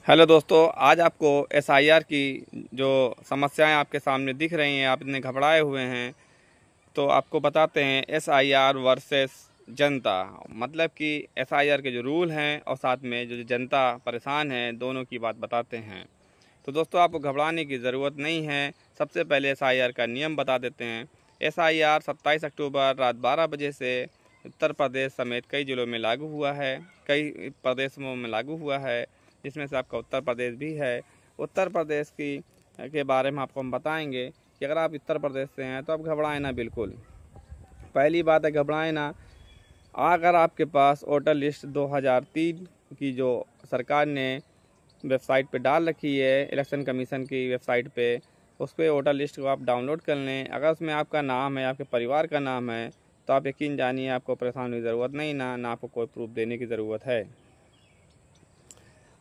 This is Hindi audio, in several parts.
हेलो दोस्तों, आज आपको एसआईआर की जो समस्याएं आपके सामने दिख रही हैं, आप इतने घबराए हुए हैं, तो आपको बताते हैं एसआईआर वर्सेस जनता। मतलब कि एसआईआर के जो रूल हैं और साथ में जो जनता परेशान है, दोनों की बात बताते हैं। तो दोस्तों, आपको घबराने की ज़रूरत नहीं है। सबसे पहले एसआईआर का नियम बता देते हैं। एसआईआर 27 अक्टूबर रात 12 बजे से उत्तर प्रदेश समेत कई जिलों में लागू हुआ है, कई प्रदेशों में लागू हुआ है, जिसमें से आपका उत्तर प्रदेश भी है। उत्तर प्रदेश के बारे में आपको हम बताएंगे कि अगर आप उत्तर प्रदेश से हैं तो आप घबराएं ना बिल्कुल। पहली बात है, घबराएं ना। अगर आपके पास वोटर लिस्ट 2003 की जो सरकार ने वेबसाइट पे डाल रखी है, इलेक्शन कमीशन की वेबसाइट पे, उस पर वोटर लिस्ट को आप डाउनलोड कर लें। अगर उसमें आपका नाम है, आपके परिवार का नाम है, तो आप यकीन जानिए आपको परेशान होने की ज़रूरत नहीं, ना आपको कोई प्रूफ देने की ज़रूरत है।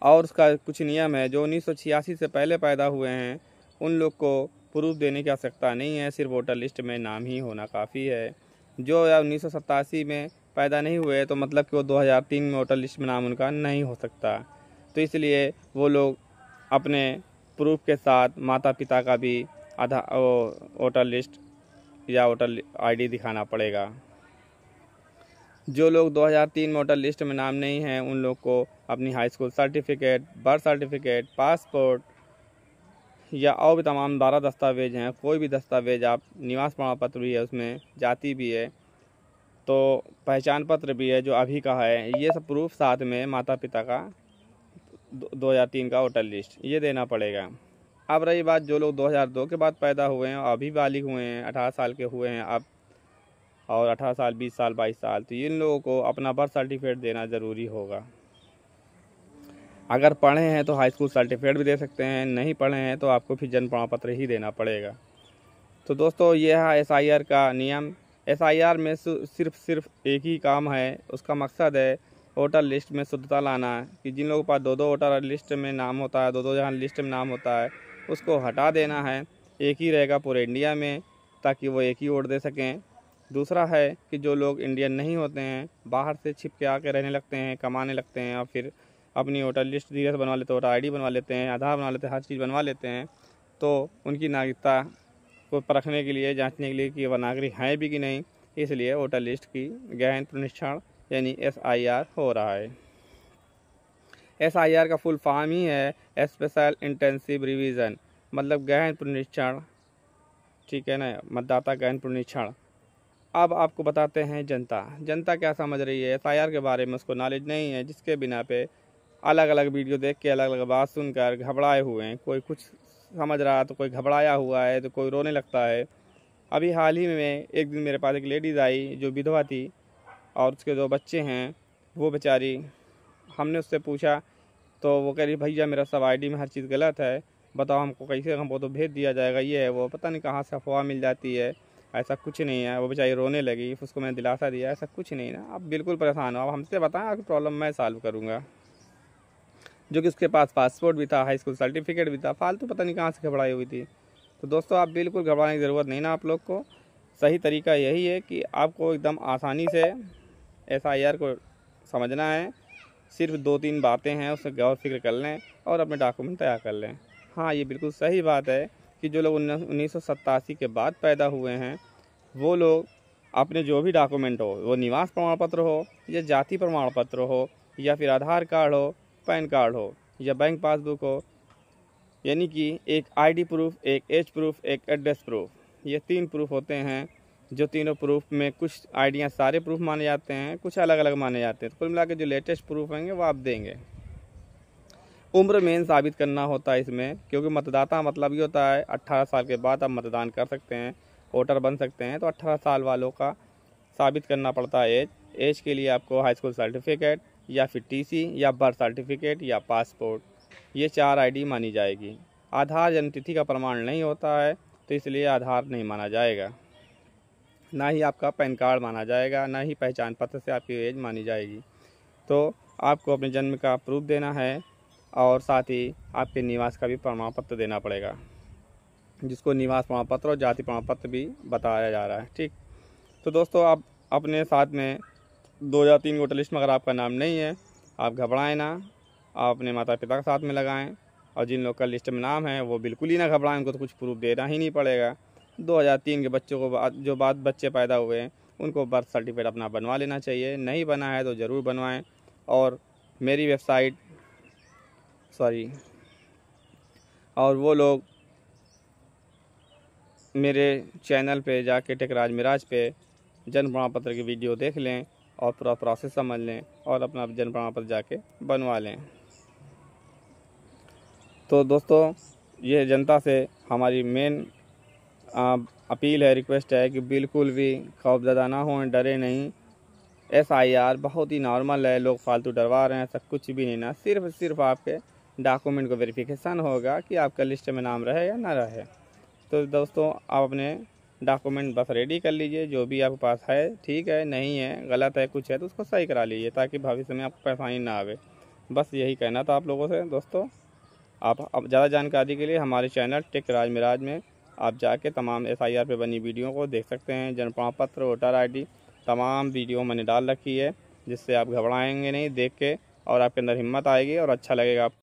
और उसका कुछ नियम है, जो 1986 से पहले पैदा हुए हैं उन लोग को प्रूफ देने की आवश्यकता नहीं है, सिर्फ वोटर लिस्ट में नाम ही होना काफ़ी है। जो 1987 में पैदा नहीं हुए तो मतलब कि वो 2003 में वोटर लिस्ट में नाम उनका नहीं हो सकता। तो इसलिए वो लोग अपने प्रूफ के साथ माता पिता का भी वोटर लिस्ट या वोटर आईडी दिखाना पड़ेगा। जो लोग 2003 में वोटर लिस्ट में नाम नहीं हैं उन लोग को अपनी high school certificate, birth certificate, passport या और भी तमाम 12 दस्तावेज हैं, कोई भी दस्तावेज, आप निवास प्रमाण पत्र भी है उसमें, जाति भी है, तो पहचान पत्र भी है जो अभी का है, ये सब प्रूफ साथ में माता पिता का 2003 का वोटर लिस्ट ये देना पड़ेगा। अब रही बात जो लोग 2002 के बाद पैदा हुए हैं और अभी बालिग हुए हैं, 18 साल के हुए हैं अब, और 18 साल, 20 साल, 22 साल, तो इन लोगों को अपना बर्थ सर्टिफिकेट देना ज़रूरी होगा। अगर पढ़े हैं तो हाई स्कूल सर्टिफिकेट भी दे सकते हैं, नहीं पढ़े हैं तो आपको फिर जन्म प्रमाण पत्र ही देना पड़ेगा। तो दोस्तों, ये है एसआईआर का नियम। एसआईआर में सिर्फ एक ही काम है, उसका मकसद है वोटर लिस्ट में शुद्धता लाना, कि जिन लोगों के पास दो वोटर लिस्ट में नाम होता है, दो जहाँ लिस्ट में नाम होता है, उसको हटा देना है। एक ही रहेगा पूरे इंडिया में, ताकि वो एक ही वोट दे सकें। दूसरा है कि जो लोग इंडियन नहीं होते हैं, बाहर से छिप के आके रहने लगते हैं, कमाने लगते हैं और फिर अपनी वोटर लिस्ट धीरे से बनवा लेते हैं, वोटर आईडी बनवा लेते हैं, आधार बना लेते हैं, हर चीज़ बनवा लेते हैं, तो उनकी नागरिकता को परखने के लिए, जांचने के लिए कि वह नागरिक हैं भी कि नहीं, इसलिए वोटर लिस्ट की गहन पुनरीक्षण यानी एसआईआर हो रहा है। एसआईआर का फुल फॉर्म ही है स्पेशल इंटेंसिव रिवीजन, मतलब गहन पुनरीक्षण, ठीक है ना, मतदाता गहन पुनरीक्षण। अब आपको बताते हैं जनता क्या समझ रही है एसआईआर के बारे में, उसको नॉलेज नहीं है, जिसके बिना पे अलग अलग वीडियो देख के, अलग अलग बात सुनकर घबराए हुए हैं। कोई कुछ समझ रहा तो कोई घबराया हुआ है, तो कोई रोने लगता है। अभी हाल ही में एक दिन मेरे पास एक लेडीज़ आई जो विधवा थी और उसके 2 बच्चे हैं। वो बेचारी, हमने उससे पूछा तो वो कह रही, भैया मेरा सब आईडी में हर चीज़ गलत है, बताओ हमको कैसे, हमको तो भेज दिया जाएगा, ये है वो, पता नहीं कहाँ से अफवाह मिल जाती है, ऐसा कुछ नहीं है। वो बेचारी रोने लगी, फिर उसको मैंने दिलासा दिया, ऐसा कुछ नहीं ना, आप बिल्कुल परेशान हो, आप हमसे बताएं, आपकी प्रॉब्लम मैं सॉल्व करूँगा। जो कि उसके पास पासपोर्ट भी था, हाई स्कूल सर्टिफिकेट भी था, फालतू पता नहीं कहाँ से घबराई हुई थी। तो दोस्तों, आप बिल्कुल घबराने की ज़रूरत नहीं ना आप लोग को। सही तरीका यही है कि आपको एकदम आसानी से एसआईआर को समझना है। सिर्फ 2-3 बातें हैं, उससे गौर फिक्र कर लें और अपने डॉक्यूमेंट तैयार कर लें। हाँ, ये बिल्कुल सही बात है कि जो लोग 1987 के बाद पैदा हुए हैं वो लोग अपने जो भी डॉक्यूमेंट हो, वो निवास प्रमाण पत्र हो या जाति प्रमाण पत्र हो या फिर आधार कार्ड हो, पैन कार्ड हो या बैंक पासबुक हो, यानी कि एक आईडी प्रूफ, एक एज प्रूफ, एक एड्रेस प्रूफ, ये 3 प्रूफ होते हैं। जो तीनों प्रूफ में कुछ आईडियाँ सारे प्रूफ माने जाते हैं, कुछ अलग अलग माने जाते हैं। तो कुल मिला के जो लेटेस्ट प्रूफ होंगे वो आप देंगे। उम्र मेन साबित करना होता है इसमें, क्योंकि मतदाता मतलब ये होता है 18 साल के बाद आप मतदान कर सकते हैं, वोटर बन सकते हैं। तो 18 साल वालों का साबित करना पड़ता है एज के लिए आपको हाई स्कूल सर्टिफिकेट या फिर टीसी या बर्थ सर्टिफिकेट या पासपोर्ट, ये 4 आईडी मानी जाएगी। आधार जन्मतिथि का प्रमाण नहीं होता है, तो इसलिए आधार नहीं माना जाएगा, ना ही आपका पैन कार्ड माना जाएगा, ना ही पहचान पत्र से आपकी एज मानी जाएगी। तो आपको अपने जन्म का प्रूफ देना है और साथ ही आपके निवास का भी प्रमाण पत्र देना पड़ेगा, जिसको निवास प्रमाण पत्र और जाति प्रमाण पत्र भी बताया जा रहा है। ठीक, तो दोस्तों, आप अपने साथ में 2003 वोटर लिस्ट में अगर आपका नाम नहीं है, आप घबराएं ना, आप अपने माता पिता का साथ में लगाएं, और जिन लोग का लिस्ट में नाम है वो बिल्कुल ही ना घबराएं, उनको तो कुछ प्रूफ देना ही नहीं पड़ेगा। 2003 के बच्चों को जो बाद बच्चे पैदा हुए हैं उनको बर्थ सर्टिफिकेट अपना बनवा लेना चाहिए, नहीं बना है तो ज़रूर बनवाएं। और मेरी वेबसाइट और वो लोग मेरे चैनल पे जाके टेकराज मिराज पे जन्म प्रमाण पत्र की वीडियो देख लें और पूरा प्रोसेस समझ लें और अपना जन्म प्रमाण पत्र जाके बनवा लें। तो दोस्तों, ये जनता से हमारी मेन अपील है, रिक्वेस्ट है कि बिल्कुल भी खौफज़दा ना हों, डरे नहीं। SIR बहुत ही नॉर्मल है, लोग फालतू डरवा रहे हैं, ऐसा कुछ भी नहीं ना। सिर्फ आपके डॉक्यूमेंट को वेरिफिकेशन होगा कि आपका लिस्ट में नाम रहे या ना रहे। तो दोस्तों, आप अपने डॉक्यूमेंट बस रेडी कर लीजिए, जो भी आपके पास है ठीक है, नहीं है, गलत है, कुछ है तो उसको सही करा लीजिए, ताकि भविष्य में आपको परेशानी ना आवे। बस यही कहना था आप लोगों से दोस्तों। आप अब ज़्यादा जानकारी के लिए हमारे चैनल टेकराज मिराज में आप जाके तमाम SIR पे बनी वीडियो को देख सकते हैं। जन्म प्रमाण पत्र, वोटर ID, तमाम वीडियो मैंने डाल रखी है, जिससे आप घबराएंगे नहीं देख के, और आपके अंदर हिम्मत आएगी और अच्छा लगेगा।